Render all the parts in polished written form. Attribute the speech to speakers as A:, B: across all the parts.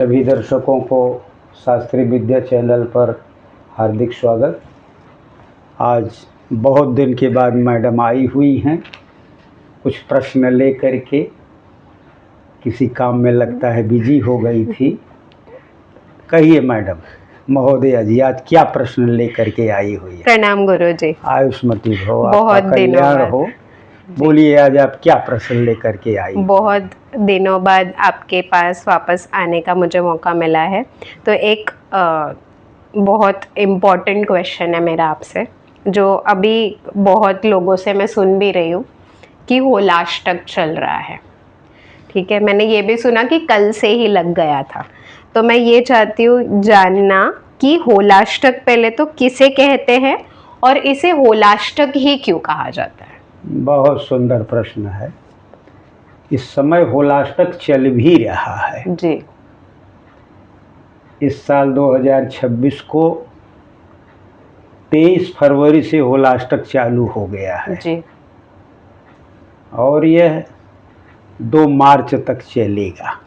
A: सभी दर्शकों को शास्त्रीय विद्या चैनल पर हार्दिक स्वागत। आज बहुत दिन के बाद मैडम आई हुई हैं कुछ प्रश्न लेकर के। किसी काम में लगता है बिजी हो गई थी। कहिए मैडम महोदया जी, आज क्या प्रश्न लेकर के आई हुई है?
B: प्रणाम गुरुजी।
A: आयुष्मती भव,
B: बहुत
A: आपका कल्याण हो। बोलिए आज आप क्या प्रश्न लेकर के आई?
B: बहुत दिनों बाद आपके पास वापस आने का मुझे मौका मिला है, तो एक बहुत इम्पोर्टेंट क्वेश्चन है मेरा आपसे, जो अभी बहुत लोगों से मैं सुन भी रही हूँ कि होलाष्टक चल रहा है। ठीक है, मैंने ये भी सुना कि कल से ही लग गया था, तो मैं ये चाहती हूँ जानना कि होलाष्टक पहले तो किसे कहते हैं और इसे होलाष्टक ही क्यों कहा जाता है?
A: बहुत सुंदर प्रश्न है। इस समय होलाष्टक चल भी रहा है
B: जी।
A: इस साल 2026 को 23 फरवरी से होलाष्टक चालू हो गया है
B: जी।
A: और यह 2 मार्च तक चलेगा।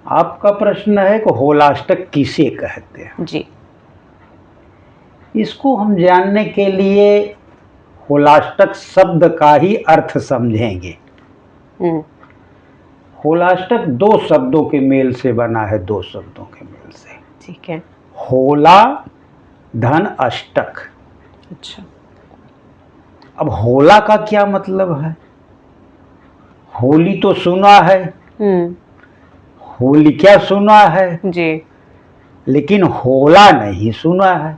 A: आपका प्रश्न है कि होलाष्टक किसे कहते हैं? जी। इसको हम जानने के लिए होलाष्टक शब्द का ही अर्थ समझेंगे। होलाष्टक 2 शब्दों के मेल से बना है, 2 शब्दों के मेल से।
B: ठीक है।
A: होला धन अष्टक।
B: अच्छा।
A: अब होला का क्या मतलब है? होली तो सुना है, होली क्या सुना है
B: जी,
A: लेकिन होला नहीं सुना है।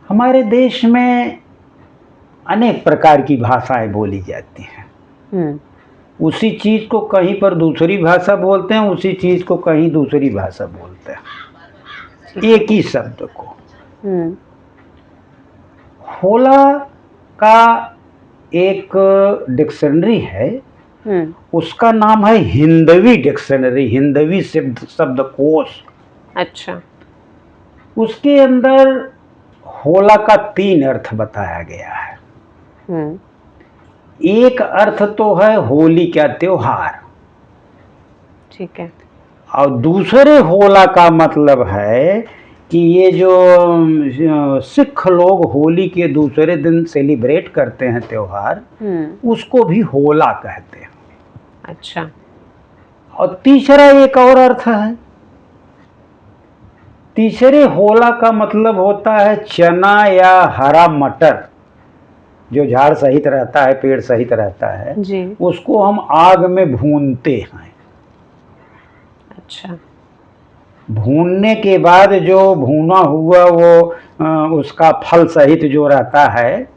A: हमारे देश में अनेक प्रकार की भाषाएं बोली जाती हैं। उसी चीज को कहीं पर दूसरी भाषा बोलते हैं, उसी चीज को कहीं दूसरी भाषा बोलते हैं, एक ही शब्द को। होला का एक डिक्शनरी है, उसका नाम है हिंदवी डिक्शनरी, हिंदवी शब्दकोश। अच्छा। उसके अंदर होला का 3 अर्थ बताया गया है। एक अर्थ तो है होली का त्योहार।
B: ठीक है।
A: और दूसरे होला का मतलब है कि ये जो सिख लोग होली के दूसरे दिन सेलिब्रेट करते हैं त्योहार, उसको भी होला कहते हैं।
B: अच्छा।
A: और तीसरा एक और अर्थ है। तीसरे होला का मतलब होता है चना या हरा मटर, जो झाड़ सहित रहता है, पेड़ सहित रहता है जी। उसको हम आग में भूनते हैं।
B: अच्छा।
A: भूनने के बाद जो भुना हुआ वो उसका फल सहित जो रहता है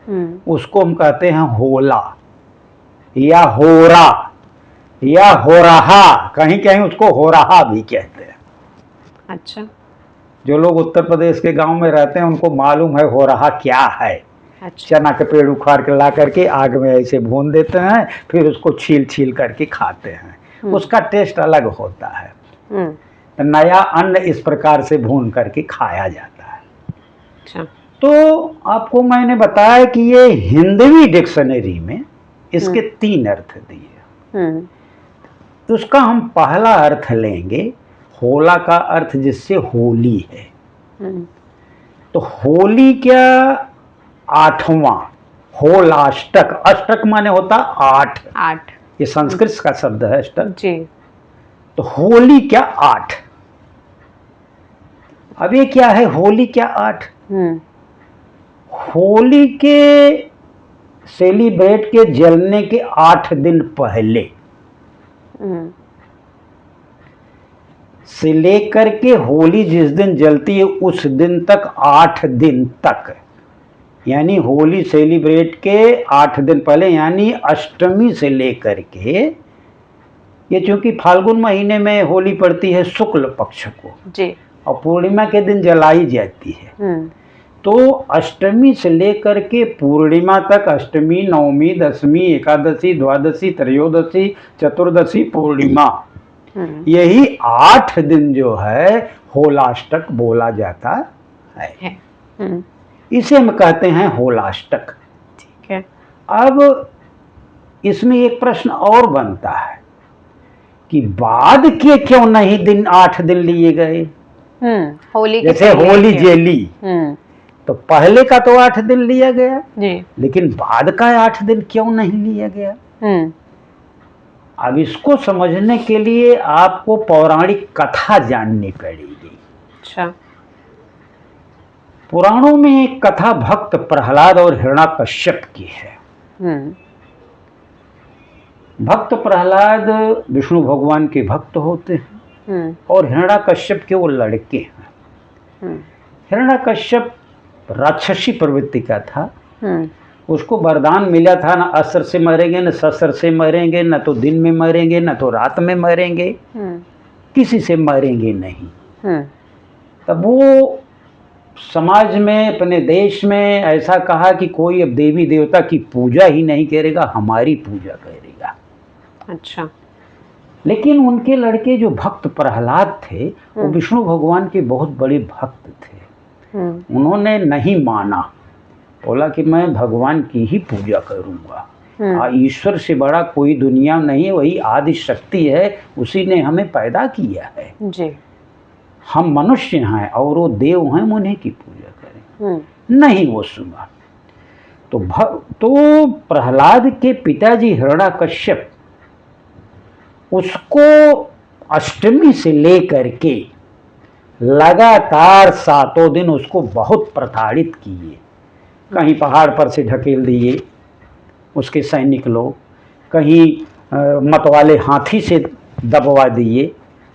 A: उसको हम कहते हैं होला या होरा या होरहा, कहीं कहीं उसको होरहा भी कहते हैं।
B: अच्छा।
A: जो लोग उत्तर प्रदेश के गांव में रहते हैं उनको मालूम है होरहा क्या है। अच्छा। चना के पेड़ उखाड़ के ला करके आग में ऐसे भून देते हैं, फिर उसको छील छील करके खाते हैं। उसका टेस्ट अलग होता है। नया अन्न इस प्रकार से भून करके खाया जाता है। अच्छा। तो आपको मैंने बताया कि ये हिंदवी डिक्शनरी में इसके 3 अर्थ दिए। तो उसका हम पहला अर्थ लेंगे, होला का अर्थ जिससे होली है। तो होली क्या 8वां, होलाष्टक, अष्टक माने होता 8। ये संस्कृत का शब्द है अष्टक जी। तो होली क्या 8। अब ये क्या है होली क्या 8? होली के सेलिब्रेट के जलने के 8 दिन पहले से लेकर के होली जिस दिन जलती है उस दिन तक 8 दिन तक, यानी होली सेलिब्रेट के 8 दिन पहले, यानी अष्टमी से लेकर के, ये चूंकि फाल्गुन महीने में होली पड़ती है शुक्ल पक्ष को जी, और पूर्णिमा के दिन जलाई जाती है। तो अष्टमी से लेकर के पूर्णिमा तक, अष्टमी, नवमी, दशमी, एकादशी, द्वादशी, त्रयोदशी, चतुर्दशी, पूर्णिमा, यही 8 दिन जो है होलाष्टक बोला जाता है। इसे हम कहते हैं होलाष्टक। ठीक है। अब इसमें एक प्रश्न और बनता है कि बाद के क्यों नहीं दिन 8 दिन लिए गए।
B: होली के
A: जैसे होली जेली, तो पहले का तो 8 दिन लिया गया
B: जी,
A: लेकिन बाद का 8 दिन क्यों नहीं लिया गया। अब इसको समझने के लिए आपको पौराणिक कथा जाननी पड़ेगी।
B: अच्छा।
A: पुराणों में एक कथा भक्त प्रहलाद और हिरण्याकश्यप की है। भक्त प्रहलाद विष्णु भगवान के भक्त होते हैं और हिरण्याकश्यप के वो लड़के हैं। हिरण्याकश्यप राक्षसी प्रवृत्ति का था। उसको वरदान मिला था, ना अस्त्र से मरेंगे, न शस्त्र से मरेंगे, न तो दिन में मरेंगे, न तो रात में मरेंगे, किसी से मरेंगे नहीं। तब वो समाज में, अपने देश में ऐसा कहा कि कोई अब देवी देवता की पूजा ही नहीं करेगा, हमारी पूजा करेगा।
B: अच्छा।
A: लेकिन उनके लड़के जो भक्त प्रहलाद थे वो विष्णु भगवान के बहुत बड़े भक्त थे। उन्होंने नहीं माना, बोला कि मैं भगवान की ही पूजा करूंगा। ईश्वर से बड़ा कोई दुनिया नहीं है, वही आदि शक्ति है, उसी ने हमें पैदा किया है
B: जी।
A: हम मनुष्य हैं और वो देव हैं, उन्हीं की पूजा करें। नहीं वो सुना। तो प्रहलाद के पिताजी हिरण्याकश्यप उसको अष्टमी से लेकर के लगातार 7 दिन उसको बहुत प्रताड़ित किए। कहीं पहाड़ पर से ढकेल दिए उसके सैनिक लोग, कहीं मतवाले हाथी से दबवा दिए,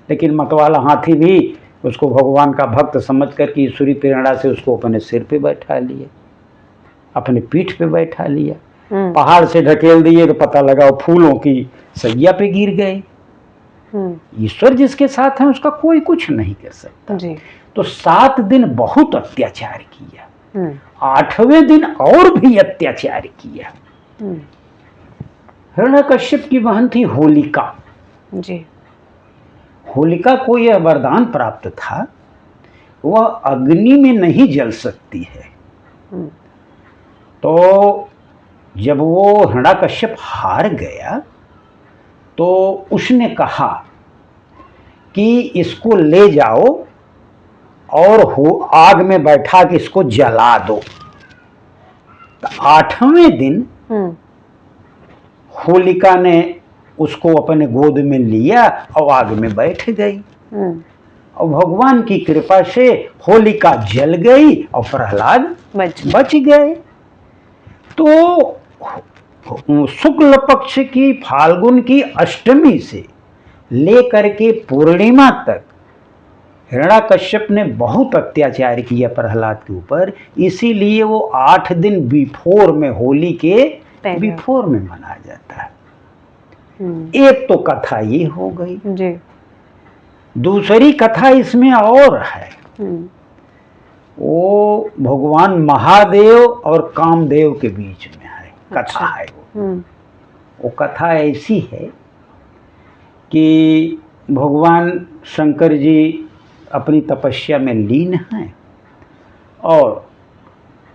A: लेकिन मतवाला हाथी भी उसको भगवान का भक्त समझ कर के ईश्वरी प्रेरणा से उसको अपने सिर पे बैठा लिए, अपने पीठ पे बैठा लिया। पहाड़ से ढकेल दिए तो पता लगा वो फूलों की सैया पे गिर गए। ईश्वर जिसके साथ है उसका कोई कुछ नहीं कर सकता जी। तो 7 दिन बहुत अत्याचार किया, 8वें दिन और भी अत्याचार किया। हिरण्याकश्यप की बहन थी होलिका जी। होलिका को यह वरदान प्राप्त था, वह अग्नि में नहीं जल सकती है। तो जब वो हिरण्याकश्यप हार गया तो उसने कहा कि इसको ले जाओ और आग में बैठा के इसको जला दो। तो 8वें दिन होलिका ने उसको अपने गोद में लिया और आग में बैठ गई और भगवान की कृपा से होलिका जल गई और प्रहलाद बच गए। तो शुक्ल पक्ष की फाल्गुन की अष्टमी से लेकर के पूर्णिमा तक हिरण्याकश्यप ने बहुत अत्याचार किया प्रहलाद के ऊपर, इसीलिए वो 8 दिन बिफोर में, होली के बिफोर में मनाया जाता है। एक तो कथा ये हो गई जी। दूसरी कथा इसमें और है, वो भगवान महादेव और कामदेव के बीच में है कथा है। वो कथा ऐसी है कि भगवान शंकर जी अपनी तपस्या में लीन हैं और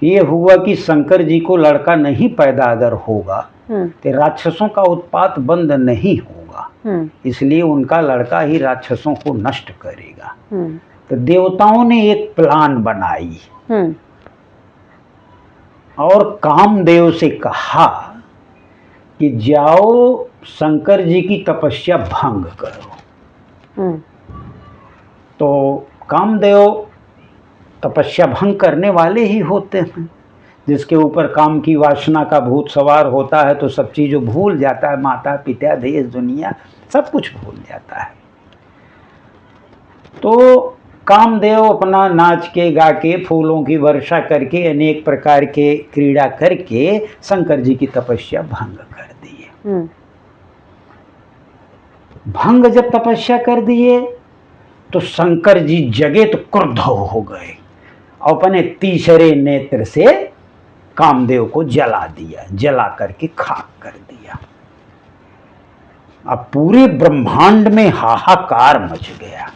A: ये हुआ कि शंकर जी को लड़का नहीं पैदा अगर होगा तो राक्षसों का उत्पात बंद नहीं होगा, इसलिए उनका लड़का ही राक्षसों को नष्ट करेगा। तो देवताओं ने एक प्लान बनाई और कामदेव से कहा कि जाओ शंकर जी की तपस्या भंग करो। तो कामदेव तपस्या भंग करने वाले ही होते हैं, जिसके ऊपर काम की वासना का भूत सवार होता है तो सब चीज़ भूल जाता है, माता पिता देश दुनिया सब कुछ भूल जाता है। तो कामदेव अपना नाच के गा के फूलों की वर्षा करके अनेक प्रकार के क्रीड़ा करके शंकर जी की तपस्या भंग कर दिए। भंग जब तपस्या कर दिए तो शंकर जी जगे तो क्रुद्ध हो गए और अपने तीसरे नेत्र से कामदेव को जला दिया, जला करके खाक कर दिया। अब पूरे ब्रह्मांड में हाहाकार मच गया,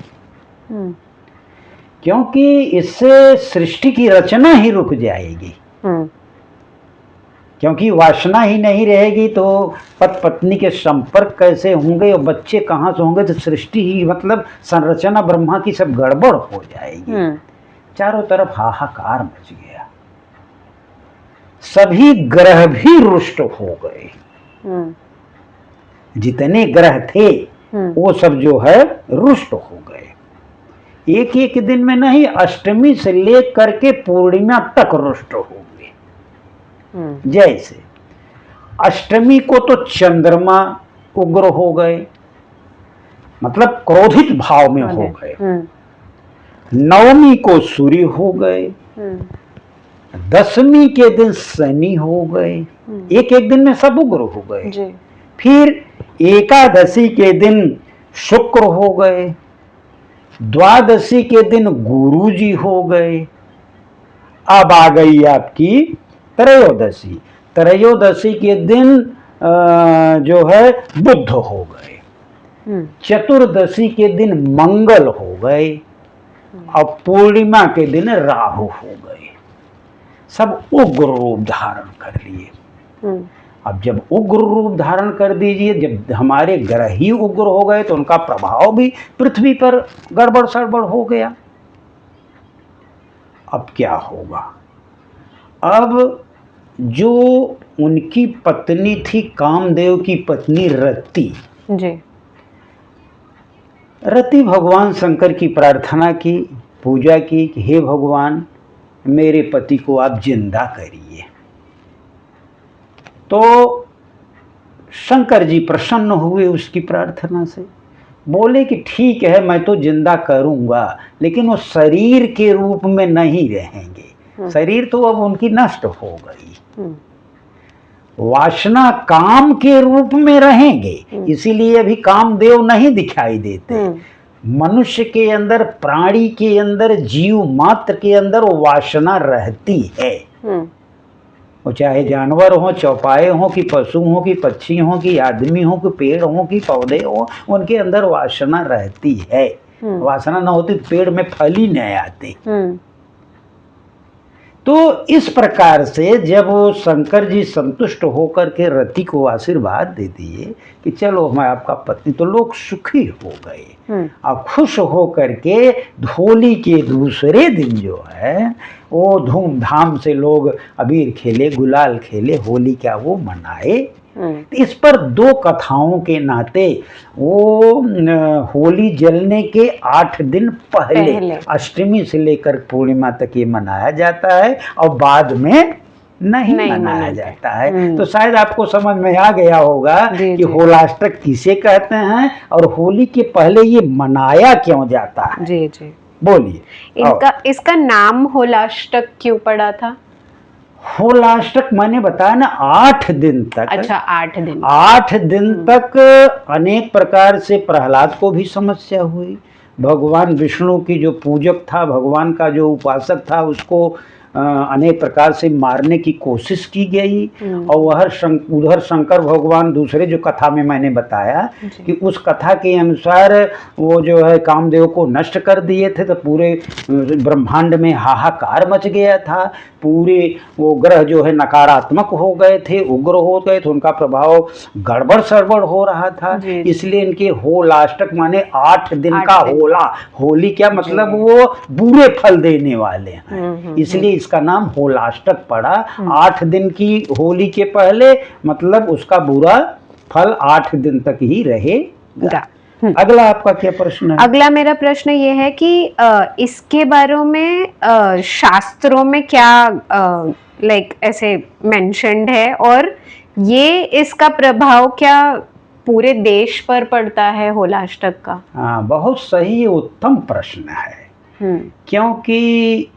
A: क्योंकि इससे सृष्टि की रचना ही रुक जाएगी। क्योंकि वासना ही नहीं रहेगी तो पति पत्नी के संपर्क कैसे होंगे और बच्चे कहाँ से होंगे, तो सृष्टि ही मतलब संरचना ब्रह्मा की सब गड़बड़ हो जाएगी। चारों तरफ हाहाकार मच गया, सभी ग्रह भी रुष्ट हो गए। जितने ग्रह थे वो सब जो है रुष्ट हो गए। एक एक दिन में नहीं, अष्टमी से लेकर के पूर्णिमा तक रुष्ट हो गए। जैसे अष्टमी को तो चंद्रमा उग्र हो गए, मतलब क्रोधित भाव में हो गए। नवमी को सूर्य हो गए, दशमी के दिन शनि हो गए, एक एक दिन में सब उग्र हो गए। फिर एकादशी के दिन शुक्र हो गए, द्वादशी के दिन गुरु जी हो गए। अब आ गई आपकी त्रयोदशी, त्रयोदशी के दिन जो है बुध हो गए, चतुर्दशी के दिन मंगल हो गए, और पूर्णिमा के दिन राहु हो गए। सब उग्र रूप धारण कर लिए। अब जब उग्र रूप धारण कर दीजिए, जब हमारे ग्रह ही उग्र हो गए तो उनका प्रभाव भी पृथ्वी पर गड़बड़ सड़बड़ हो गया। अब क्या होगा? अब जो उनकी पत्नी थी, कामदेव की पत्नी रति जी, रति भगवान शंकर की प्रार्थना की, पूजा की कि हे भगवान मेरे पति को आप जिंदा करिए। तो शंकर जी प्रसन्न हुए उसकी प्रार्थना से, बोले कि ठीक है मैं तो जिंदा करूंगा, लेकिन वो शरीर के रूप में नहीं रहेंगे। शरीर तो अब उनकी नष्ट हो गई, वासना काम के रूप में रहेंगे, इसीलिए अभी कामदेव नहीं दिखाई देते। मनुष्य के अंदर, प्राणी के अंदर, जीव मात्र के अंदर वो वासना रहती है। वो चाहे जानवर हो, चौपाए हो, कि पशु हो, कि पक्षी हो, कि आदमी हो, कि पेड़ हो, कि पौधे हो, उनके अंदर वासना रहती है। वासना न होती तो पेड़ में फल ही नहीं आते। तो इस प्रकार से जब वो शंकर जी संतुष्ट होकर के रति को आशीर्वाद दे दिए कि चलो मैं आपका पत्नी, तो लोग सुखी हो गए। अब खुश हो करके होली के दूसरे दिन जो है वो धूमधाम से लोग अबीर खेले, गुलाल खेले, होली क्या वो मनाए। इस पर दो कथाओं के नाते वो होली जलने के 8 दिन पहले अष्टमी से लेकर पूर्णिमा तक ये मनाया जाता है, और बाद में नहीं मनाया जाता है। तो शायद आपको समझ में आ गया होगा कि होलाष्टक किसे कहते हैं और होली के पहले ये मनाया क्यों जाता है।
B: जी जी,
A: बोलिए।
B: इसका नाम होलाष्टक क्यों पड़ा था?
A: होलाष्टक मैंने बताया ना, 8 दिन तक।
B: अच्छा, 8 दिन,
A: 8 दिन तक अनेक प्रकार से प्रहलाद को भी समस्या हुई। भगवान विष्णु की जो पूजक था, भगवान का जो उपासक था, उसको अनेक प्रकार से मारने की कोशिश की गई। और वह उधर शंकर भगवान दूसरे जो कथा में मैंने बताया कि उस कथा के अनुसार वो जो है कामदेव को नष्ट कर दिए थे, तो पूरे ब्रह्मांड में हाहाकार मच गया था। पूरे वो ग्रह जो है नकारात्मक हो गए थे, उग्र हो गए थे, उनका प्रभाव गड़बड़ सड़बड़ हो रहा था। इसलिए इनके होलाष्टक माने 8 दिन का होला। होली क्या मतलब वो बुरे फल देने वाले हैं, इसलिए इसका नाम होलाष्टक पड़ा। 8 दिन की होली के पहले, मतलब उसका बुरा फल 8 दिन तक ही रहेगा। अगला आपका क्या प्रश्न है?
B: अगला मेरा प्रश्न ये है कि इसके बारे में शास्त्रों में क्या लाइक ऐसे मेंशन्ड है, और ये इसका प्रभाव क्या पूरे देश पर पड़ता है होलाष्टक का?
A: हाँ, बहुत सही उत्तम प्रश्न है। क्योंकि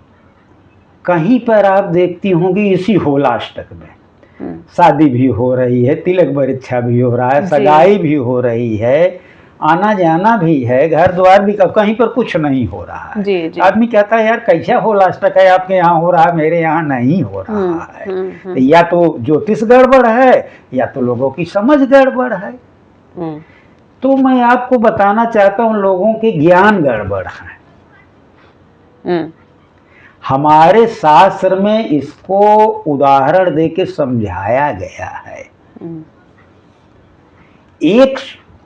A: कहीं पर आप देखती होंगी इसी होलाष्टक में शादी भी हो रही है, तिलक परीक्षा भी हो रहा है, सगाई भी हो रही है, आना जाना भी है, घर द्वार भी, कहीं पर कुछ नहीं हो रहा है। जी। आदमी कहता है यार कैसा होलाष्टक है, आपके यहाँ हो रहा है, मेरे यहाँ नहीं हो रहा है। या तो ज्योतिष गड़बड़ है, या तो लोगों की समझ गड़बड़ है। तो मैं आपको बताना चाहता हूँ लोगों के ज्ञान गड़बड़ है। हमारे शास्त्र में इसको उदाहरण दे के समझाया गया है। एक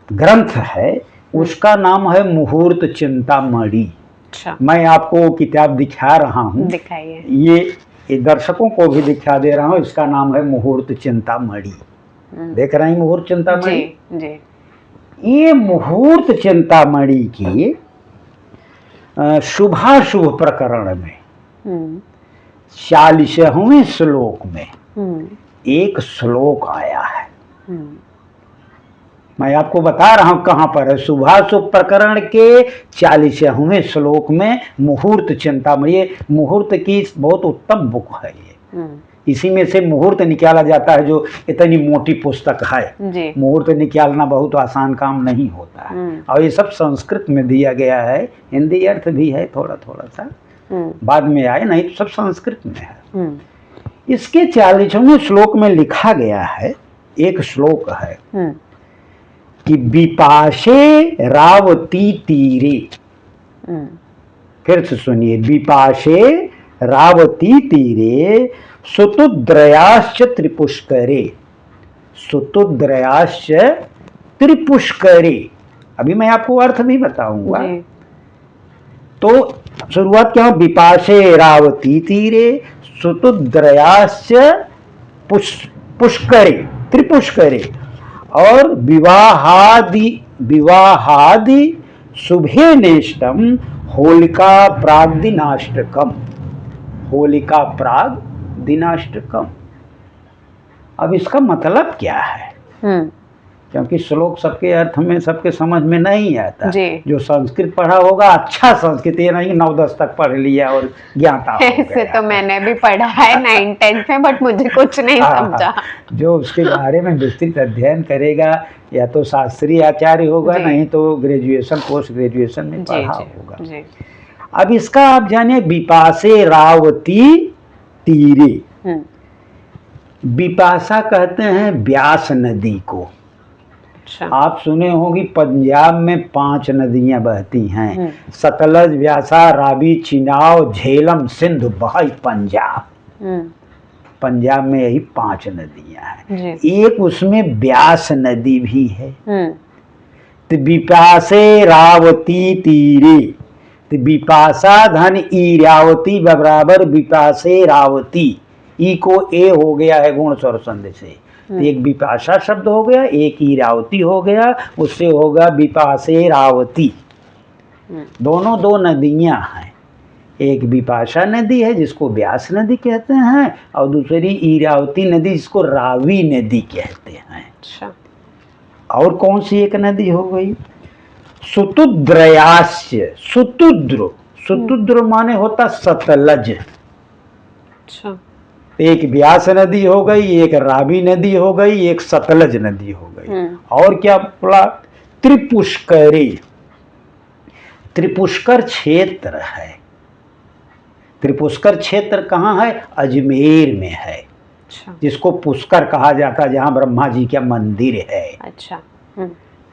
A: ग्रंथ है, उसका नाम है मुहूर्त चिंतामणि।
B: अच्छा।
A: मैं आपको किताब दिखा रहा हूँ,
B: दिखाइए।
A: ये दर्शकों को भी दिखा दे रहा हूँ। इसका नाम है मुहूर्त चिंतामणि। देख रहे हैं मुहूर्त चिंतामणि?
B: जी जी।
A: ये मुहूर्त चिंतामणि की शुभाशुभ प्रकरण में 40वें श्लोक में एक श्लोक आया है। मैं आपको बता रहा हूं कहां पर है। शुभाशुभ प्रकरण के 40वें श्लोक में मुहूर्त चिंतामणि, मुहूर्त की बहुत उत्तम बुक है ये। इसी में से मुहूर्त निकाला जाता है, जो इतनी मोटी पुस्तक है। मुहूर्त निकालना बहुत आसान काम नहीं होता है। और ये सब संस्कृत में दिया गया है, हिंदी अर्थ भी है थोड़ा थोड़ा सा, बाद में आए, नहीं तो सब संस्कृत में है। इसके 40वें श्लोक में लिखा गया है, एक श्लोक है कि विपाशे रावती तीरे। फिर से सुनिए, विपाशे रावती तीरे सुतुद्रयाश्च त्रिपुष्करे। सुतुद्रयाश्च त्रिपुष्करे। अभी मैं आपको अर्थ भी बताऊंगा। तो शुरुआत क्या, विपाशे रावती तीरे सुतुद्रयाश्च पुष्करे, त्रिपुष्करे, और विवाहादि शुभे नेष्टम होलिका प्राग दिनाष्टकम। होलिका प्राग दिनाष्टकम। अब इसका मतलब क्या है? क्योंकि श्लोक सबके अर्थ में, सबके समझ में नहीं आता। जो संस्कृत पढ़ा होगा, अच्छा संस्कृत, ये नहीं 9-10 तक पढ़ लिया और ज्ञाता हो गया।
B: ऐसे तो मैंने भी पढ़ा है 9-10 में, बट मुझे कुछ नहीं समझा।
A: जो उसके बारे में विस्तृत अध्ययन करेगा, या तो शास्त्रीय आचार्य होगा, नहीं तो ग्रेजुएशन पोस्ट ग्रेजुएशन में पढ़ा होगा। अब इसका आप जानिए, विपाशे रावती तीरे। विपाशा कहते हैं व्यास नदी को। आप सुने होंगे पंजाब में 5 नदियां बहती हैं, सतलज, व्यासा, रावी, चिनाव, झेलम, सिंधु, बहई पंजाब। पंजाब में यही 5 नदियां हैं। एक उसमें व्यास नदी भी है। तो विपाशे रावती तीरे, तो विपाशा धन ईरावती बराबर विपाशे रावती। ई को ए हो गया है गुण स्वर संधि से, तो एक विपाशा शब्द हो गया, एक ईरावती हो गया, उससे होगा विपाशे रावती। दोनों 2 नदियां हैं। एक विपाशा नदी है जिसको व्यास नदी कहते हैं, और दूसरी ईरावती नदी जिसको रावी नदी कहते हैं। अच्छा। और कौन सी एक नदी हो गई? सुतुद्रयास्य। सुतुद्र, सुतुद्र माने होता सतलज। अच्छा। एक व्यास नदी हो गई, एक रावी नदी हो गई, एक सतलज नदी हो गई। और क्या बोला? त्रिपुष्करे। त्रिपुष्कर क्षेत्र है। त्रिपुष्कर क्षेत्र कहाँ है? अजमेर में है। अच्छा। जिसको पुष्कर कहा जाता है, जहाँ ब्रह्मा जी का मंदिर है। अच्छा।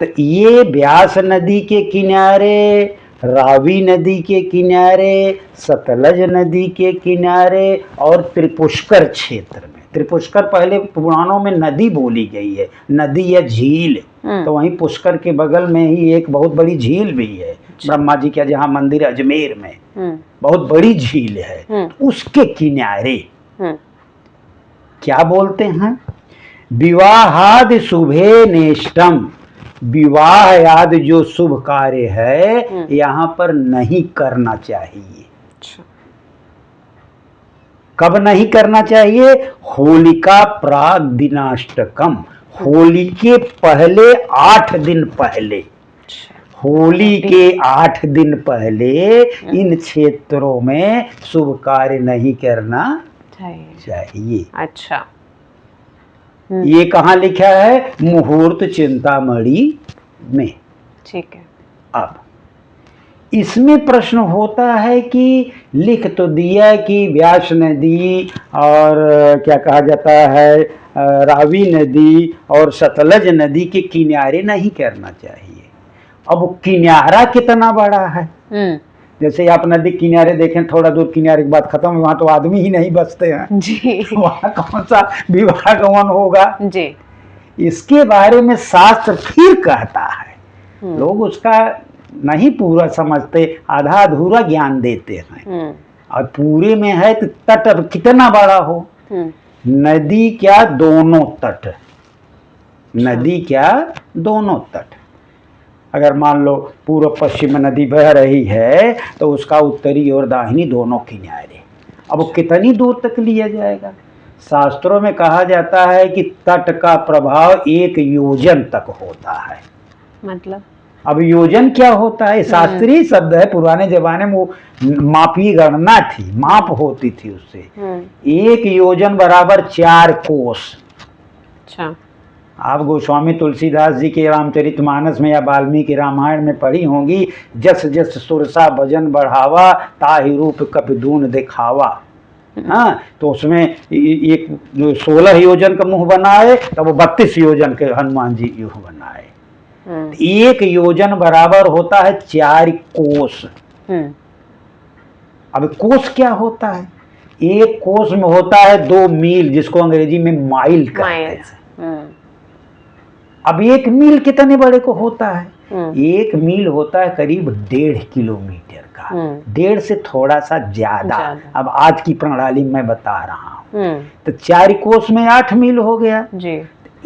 A: तो ये व्यास नदी के किनारे, रावी नदी के किनारे, सतलज नदी के किनारे, और त्रिपुष्कर क्षेत्र में। त्रिपुष्कर पहले पुराणों में नदी बोली गई है, नदी या झील। तो वहीं पुष्कर के बगल में ही एक बहुत बड़ी झील भी है, ब्रह्मा जी का जहाँ मंदिर अजमेर में, बहुत बड़ी झील है। उसके किनारे क्या बोलते हैं? विवाहादि शुभे नेष्टम। विवाह आदि जो शुभ कार्य है, यहाँ पर नहीं करना चाहिए। कब नहीं करना चाहिए? होलिका प्राग दिनाष्टकम। होली के पहले 8 दिन पहले, होली के 8 दिन पहले इन क्षेत्रों में शुभ कार्य नहीं करना चाहिए। अच्छा। ये कहाँ लिखा है? मुहूर्त चिंतामणि में। ठीक है। अब इसमें प्रश्न होता है कि लिख तो दिया कि व्यास नदी और क्या कहा जाता है, रावी नदी और सतलज नदी के किनारे नहीं करना चाहिए। अब किनारा कितना बड़ा है? जैसे आप नदी किनारे देखें, थोड़ा दूर किनारे के बाद खत्म, वहाँ तो आदमी ही नहीं बसते हैं
B: जी।
A: वहाँ कौन सा विवाह गमन होगा
B: जी।
A: इसके बारे में शास्त्र फिर कहता है। लोग उसका नहीं पूरा समझते, आधा अधूरा ज्ञान देते हैं। और पूरे में है तो तट अब कितना बड़ा हो, नदी क्या दोनों तट, नदी क्या दोनों तट। अगर मान लो पूर्व पश्चिम नदी बह रही है तो उसका उत्तरी और दाहिनी दोनों किनारे, अब वो कितनी दूर तक लिया जाएगा। शास्त्रों में कहा जाता है कि तट का प्रभाव 1 योजन तक होता है।
B: मतलब
A: अब योजन क्या होता है, शास्त्रीय शब्द है। पुराने जमाने में वो मापी गणना थी, माप होती थी उससे। 1 योजन बराबर 4 कोस।
B: अच्छा।
A: आप गोस्वामी तुलसीदास जी के रामचरितमानस में या वाल्मीकि रामायण में पढ़ी होंगी, जस जस सुरसा भजन बढ़ावा ताहि रूप कपिदून दिखावा। हाँ, तो उसमें एक 16 योजन का मुंह बनाए तब वो 32 योजन के हनुमान जी युह बनाए। 1 योजन बराबर होता है 4 कोस। अब कोस क्या होता है, 1 कोस में होता है 2 मील, जिसको अंग्रेजी में माइल कहते हैं। अब 1 मील कितने बड़े को होता है, 1 मील होता है करीब 1.5 किलोमीटर का, 1.5 से थोड़ा सा ज्यादा। अब आज की प्रणाली में बता रहा हूँ। तो 4 कोस में 8 मील हो गया जी।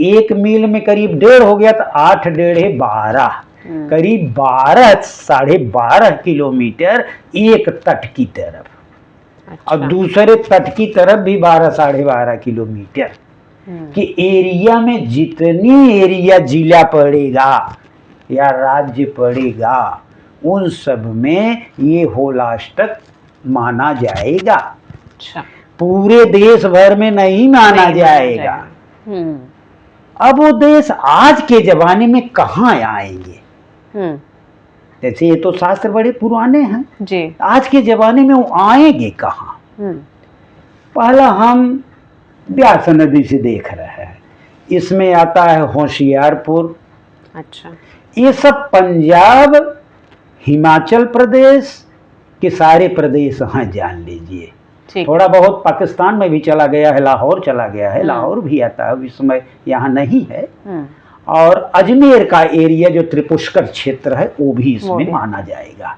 A: 1 मील में करीब 1.5 हो गया, तो 8 डेढ़े 12, करीब 12 साढ़े 12 किलोमीटर एक तट की तरफ। अच्छा। और दूसरे तट की तरफ भी 12 साढ़े 12 किलोमीटर कि एरिया में जितनी एरिया जिला पड़ेगा या राज्य पड़ेगा उन सब में ये होलाष्टक माना जाएगा। अच्छा। पूरे देश भर में नहीं माना जाएगा। अब वो देश आज के जमाने में कहाँ आएंगे, जैसे ये तो शास्त्र बड़े पुराने हैं जी, आज के जमाने में वो आएंगे कहाँ। पहला हम व्यास नदी से देख रहे हैं, इसमें आता है होशियारपुर। अच्छा। ये सब पंजाब हिमाचल प्रदेश के सारे प्रदेश हैं, जान लीजिए। थोड़ा बहुत पाकिस्तान में भी चला गया है, लाहौर चला गया है, लाहौर भी आता है, इस समय यहाँ नहीं है। और अजमेर का एरिया जो त्रिपुष्कर क्षेत्र है वो भी इसमें माना जाएगा।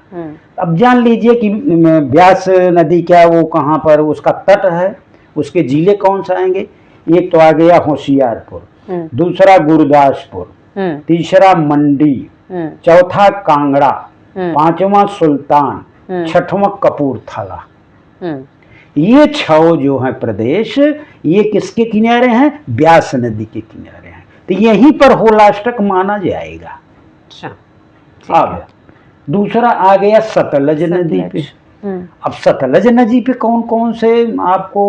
A: अब जान लीजिए कि व्यास नदी क्या वो कहाँ पर उसका तट है, उसके जिले कौन से आएंगे। एक तो आ गया होशियारपुर, दूसरा गुरदासपुर, तीसरा मंडी, चौथा कांगड़ा, पांचवा सुल्तान, छठवां कपूरथला। ये 6 जो है प्रदेश, ये किसके किनारे हैं, व्यास नदी के किनारे हैं। तो यहीं पर होलाष्टक माना जाएगा। अच्छा। अब दूसरा आ गया सतलज नदी पे। अब सतलज नदी पे कौन कौन से आपको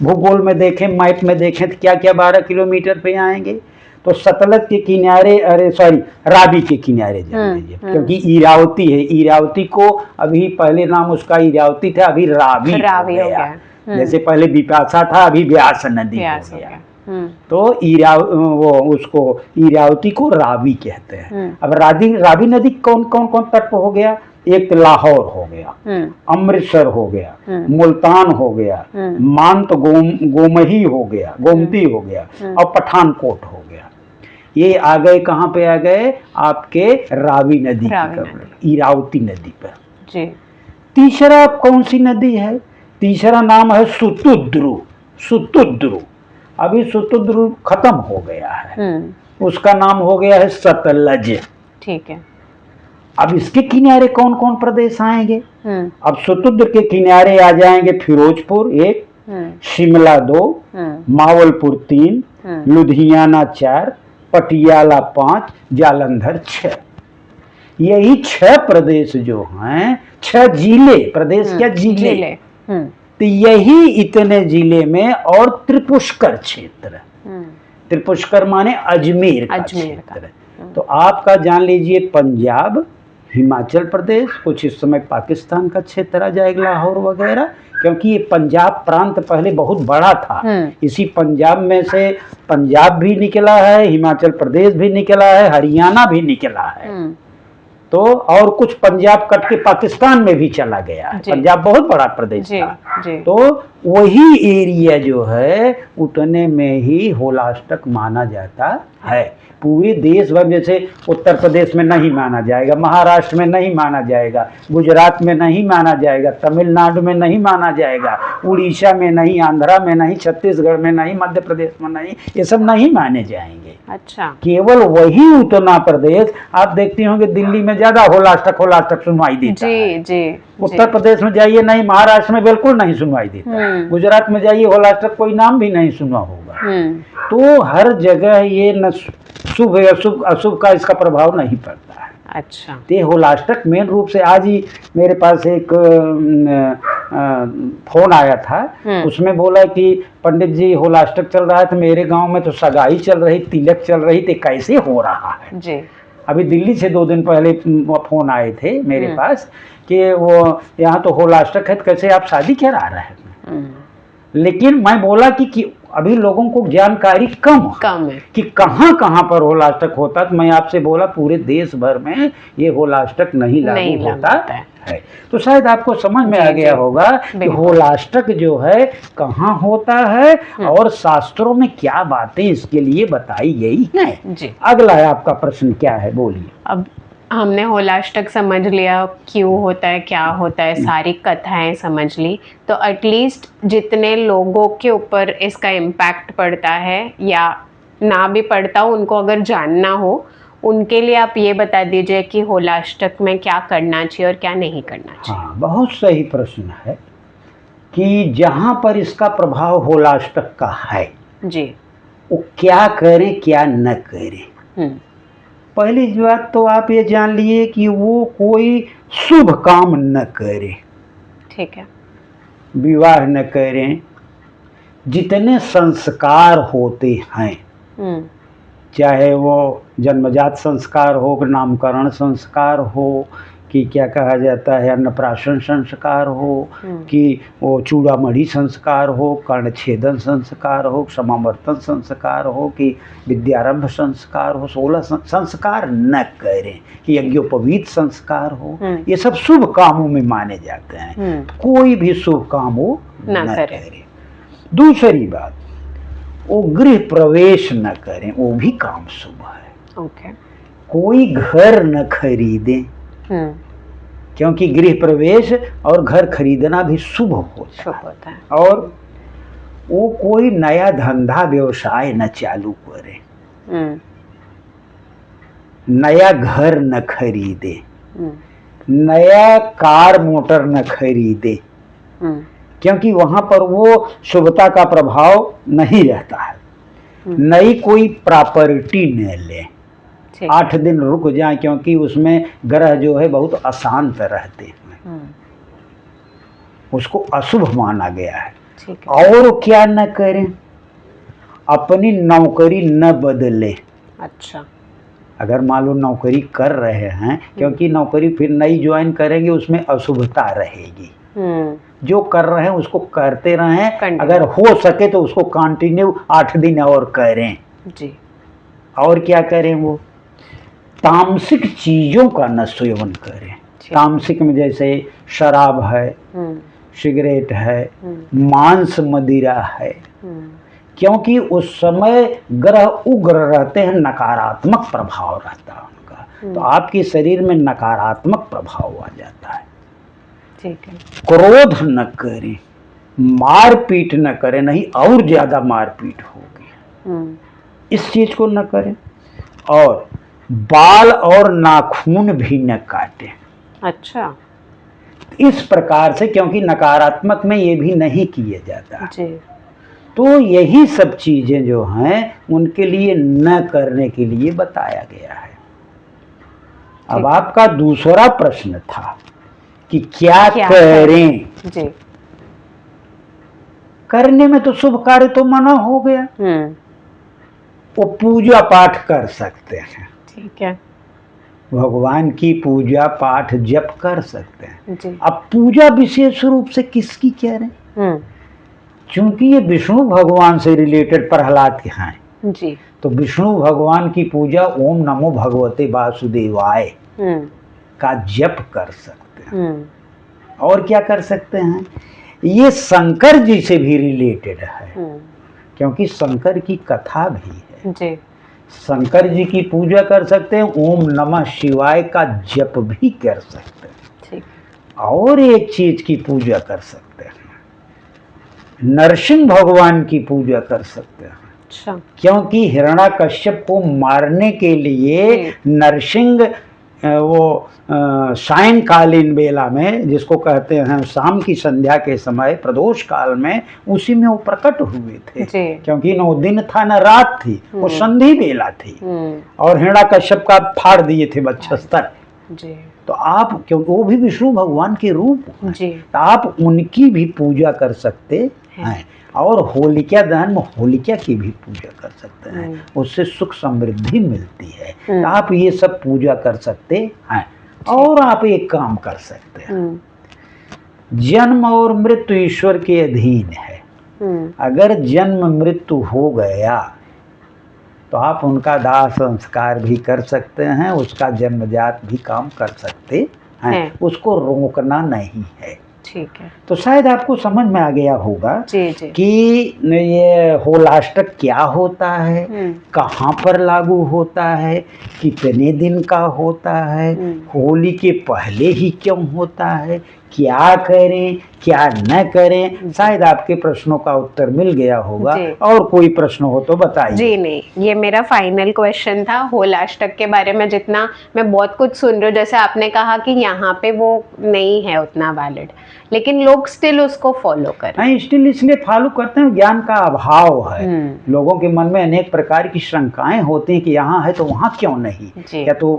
A: भूगोल में देखें, मैप में देखें तो क्या क्या 12 किलोमीटर पे आएंगे। तो सतलज के किनारे, अरे सॉरी, रावी के किनारे जान लीजिए, क्योंकि इरावती है, इरावती को अभी पहले नाम उसका इरावती था, अभी रावी हो गया। जैसे पहले बिपाशा था, अभी व्यास नदी हो गया। तो वो उसको इरावती को रावी कहते हैं। अब रावी नदी कौन कौन कौन तट हो गया, एक लाहौर हो गया, अमृतसर हो गया, मुल्तान हो गया, मांत गोमही हो गया, गोमती हो गया, और पठानकोट हो गया। ये आ गए कहाँ पे आ गए, आपके रावी नदी की, इरावती नदी पर जी। तीसरा कौन सी नदी है, तीसरा नाम है सुतुद्रु। सुतुद्रु, अभी सुतुद्रु खत्म हो गया है, उसका नाम हो गया है सतलज। ठीक है। अब इसके किनारे कौन कौन प्रदेश आएंगे। अब सुतुद्र के किनारे आ जाएंगे फिरोजपुर 1, शिमला 2, मावलपुर 3, लुधियाना 4, पटियाला 5, जालंधर 6। यही 6 प्रदेश जो हैं, 6 जिले, प्रदेश क्या जिले। तो यही इतने जिले में और त्रिपुष्कर क्षेत्र, त्रिपुष्कर माने अजमेर का क्षेत्र। तो आपका जान लीजिए पंजाब, हिमाचल प्रदेश, कुछ इस समय पाकिस्तान का क्षेत्र आ जाएगा, लाहौर वगैरह, क्योंकि ये पंजाब प्रांत पहले बहुत बड़ा था। इसी पंजाब में से पंजाब भी निकला है, हिमाचल प्रदेश भी निकला है, हरियाणा भी निकला है। तो और कुछ पंजाब कट के पाकिस्तान में भी चला गया है। पंजाब बहुत बड़ा प्रदेश था। तो वही एरिया जो है उतने में ही होलाष्टक माना जाता है। पूरे देश भर, जैसे उत्तर प्रदेश में नहीं माना जाएगा, महाराष्ट्र में नहीं माना जाएगा, गुजरात में नहीं माना जाएगा, तमिलनाडु में नहीं माना जाएगा, उड़ीसा में नहीं, आंध्रा में नहीं, छत्तीसगढ़ में नहीं, मध्य प्रदेश में नहीं, ये सब नहीं माने जाएंगे।
B: अच्छा। केवल
A: वही उत्तर प्रदेश, आप देखती होंगे दिल्ली में ज्यादा होलाष्टक सुनवाई देता है। जी। उत्तर प्रदेश में जाइए नहीं, महाराष्ट्र में बिल्कुल नहीं सुनवाई देता, गुजरात में जाइए होलाष्टक कोई नाम भी नहीं सुना होगा। तो हर जगह ये न शुभ अशुभ अशुभ का इसका प्रभाव नहीं पड़ता है।
B: अच्छा।
A: तो होलाष्टक मेन रूप से, आज ही मेरे पास एक फोन आया था, उसमें बोला कि पंडित जी होलाष्टक चल रहा है, तो मेरे गांव में तो सगाई चल रही, तिलक चल रही, तो कैसे हो रहा है जी। अभी दिल्ली से 2 दिन पहले फोन आए थे मेरे पास कि वो यहाँ तो होलाष्टक है, तो कैसे आप शादी करा रहे हैं। लेकिन मैं बोला कि अभी लोगों को जानकारी कम है कि कहाँ कहाँ पर होलाष्टक होता। तो मैं आपसे बोला पूरे देश भर में ये होलाष्टक नहीं लागू होता है। तो शायद आपको समझ में आ गया होगा कि होलाष्टक जो है कहाँ होता है और शास्त्रों में क्या बातें इसके लिए बताई गई हैं। अगला है आपका प्रश्न, क्या है, बोलिए।
B: अब हमने होलाष्टक समझ लिया, क्यों होता है, क्या होता है, सारी कथाएं समझ ली। तो एटलीस्ट जितने लोगों के ऊपर इसका इम्पैक्ट पड़ता है या ना भी पड़ता हो, उनको अगर जानना हो, उनके लिए आप ये बता दीजिए कि होलाष्टक में क्या करना चाहिए और क्या नहीं करना चाहिए।
A: हाँ, बहुत सही प्रश्न है कि जहाँ पर इसका प्रभाव होलाष्टक का है जी, वो क्या करे क्या न करे। पहली बात तो आप ये जान लिए कि वो कोई शुभ काम न करे।
B: ठीक है।
A: विवाह न करें, जितने संस्कार होते हैं, चाहे वो जन्मजात संस्कार हो, नामकरण संस्कार हो, कि क्या कहा जाता है अन्नप्राशन संस्कार हो, कि वो चूड़ामणि संस्कार हो, कर्णछेदन संस्कार हो, समावर्तन संस्कार हो, कि विद्यारंभ संस्कार हो, 16 संस्कार न करें, कि यज्ञोपवीत संस्कार हो, ये सब शुभ कामों में माने जाते हैं। कोई भी शुभ काम वो न करे। दूसरी बात, वो गृह प्रवेश न करें, वो भी काम शुभ है।
B: ओके।
A: कोई घर न खरीदे, क्योंकि गृह प्रवेश और घर खरीदना भी शुभ होता है। और वो कोई नया धंधा व्यवसाय न चालू करे, नया घर न खरीदे, नया कार मोटर न खरीदे, क्योंकि वहां पर वो शुभता का प्रभाव नहीं रहता है। नई कोई प्रॉपर्टी न ले, 8 दिन रुक जाए, क्योंकि उसमें ग्रह जो है बहुत अशांत रहते हैं, उसको अशुभ माना गया है। और क्या न करें, अपनी नौकरी न बदले।
B: अच्छा।
A: अगर मान लो नौकरी कर रहे हैं, क्योंकि नौकरी फिर नई ज्वाइन करेंगे, उसमें अशुभता रहेगी। जो कर रहे हैं उसको करते रहें, अगर हो सके तो उसको कंटिन्यू 8 दिन और करें जी। और क्या करें, वो तामसिक चीजों का न सेवन करें। तामसिक में जैसे शराब है, सिगरेट है, मांस मदिरा है, क्योंकि उस समय ग्रह उग्र रहते हैं, नकारात्मक प्रभाव रहता है उनका, तो आपके शरीर में नकारात्मक प्रभाव आ जाता है।
B: ठीक है।
A: क्रोध न करें, मारपीट न करें, नहीं और ज्यादा मारपीट होगी, इस चीज को न करें। और बाल और नाखून भी न काटें।
B: अच्छा।
A: इस प्रकार से, क्योंकि नकारात्मक में ये भी नहीं किया जाता
B: जी।
A: तो यही सब चीजें जो हैं उनके लिए न करने के लिए बताया गया है। अब आपका दूसरा प्रश्न था कि क्या करें जी। करने में तो शुभ कार्य तो मना हो गया, वो पूजा पाठ कर सकते हैं।
B: ठीक है।
A: भगवान की पूजा पाठ जप कर सकते हैं
B: जी।
A: अब पूजा विशेष रूप से किसकी कह रहे हैं, क्योंकि ये विष्णु भगवान से रिलेटेड प्रहलाद के हैं जी। तो विष्णु भगवान की पूजा ओम नमो भगवते वासुदेवाय, का जप कर सकते हैं। और क्या कर सकते हैं, ये शंकर जी से भी रिलेटेड है, क्योंकि शंकर की कथा भी है
B: जी।
A: शंकर जी की पूजा कर सकते हैं, ओम नमः शिवाय का जप भी कर सकते हैं।
B: ठीक।
A: और एक चीज की पूजा कर सकते हैं, नरसिंह भगवान की पूजा कर सकते हैं।
B: अच्छा।
A: क्योंकि हिरण्याकश्यप को मारने के लिए नरसिंह वो सायंकालीन बेला में, जिसको कहते हैं शाम की संध्या के समय प्रदोष काल में, उसी में वो प्रकट हुए थे। क्योंकि न वो दिन था न रात थी, वो संधि बेला थी। और हिरण्याकश्यप का फाड़ दिए थे वक्षस्तर। तो आप, क्योंकि वो भी विष्णु भगवान के रूप हैं, तो आप उनकी भी पूजा कर सकते हैं। और होलिका दहन में होलिका की भी पूजा कर सकते हैं, उससे सुख समृद्धि मिलती है। तो आप ये सब पूजा कर सकते हैं। और आप एक काम कर सकते हैं, जन्म और मृत्यु ईश्वर के अधीन है। अगर जन्म मृत्यु हो गया तो आप उनका दाह संस्कार भी कर सकते हैं, उसका जन्मजात भी काम कर सकते हैं, उसको रोकना नहीं है।
B: ठीक है।
A: तो शायद आपको समझ में आ गया होगा
B: जी।
A: कि ये होलाष्टक क्या होता है, कहाँ पर लागू होता है, कितने दिन का होता है, होली के पहले ही क्यों होता है, क्या करें क्या न करें। शायद आपके प्रश्नों का उत्तर मिल गया होगा। और कोई प्रश्न हो तो बताइए।
B: जी नहीं, ये मेरा फाइनल क्वेश्चन था होलाष्टक के बारे में। जितना मैं बहुत कुछ सुन रही हूँ, जैसे आपने कहा कि यहाँ पे वो नहीं है उतना वैलिड, लेकिन लोग स्टिल उसको फॉलो करते हैं।
A: स्टिल इसलिए फॉलो करते हैं, ज्ञान का अभाव है। लोगों के मन में अनेक प्रकार की शंकाएं होती हैं कि यहाँ है तो वहाँ क्यों नहीं, या तो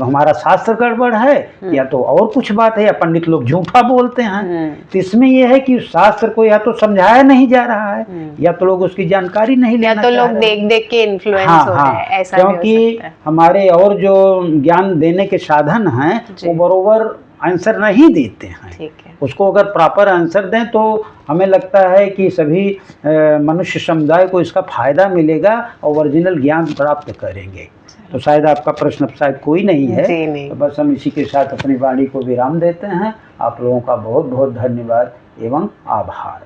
A: हमारा शास्त्र गड़बड़ है, या तो और कुछ बात है, या पंडित लोग झूठा बोलते हैं। तो इसमें यह है कि शास्त्र को या तो समझाया नहीं जा रहा है, या तो लोग उसकी जानकारी नहीं लेना,
B: या तो लोग देख देख के इन्फ्लुएंस हो रहे हैं, ऐसा भी हो सकता है।
A: क्योंकि हमारे और जो ज्ञान देने के साधन हैं वो बरोबर आंसर नहीं देते हैं।
B: ठीक है।
A: उसको अगर प्रॉपर आंसर दें तो हमें लगता है कि सभी मनुष्य समुदाय को इसका फायदा मिलेगा और ओरिजिनल ज्ञान प्राप्त करेंगे। तो शायद आपका प्रश्न शायद कोई नहीं है।
B: नहीं।
A: तो बस हम इसी के साथ अपनी वाणी को विराम देते हैं। आप लोगों का बहुत बहुत धन्यवाद एवं आभार।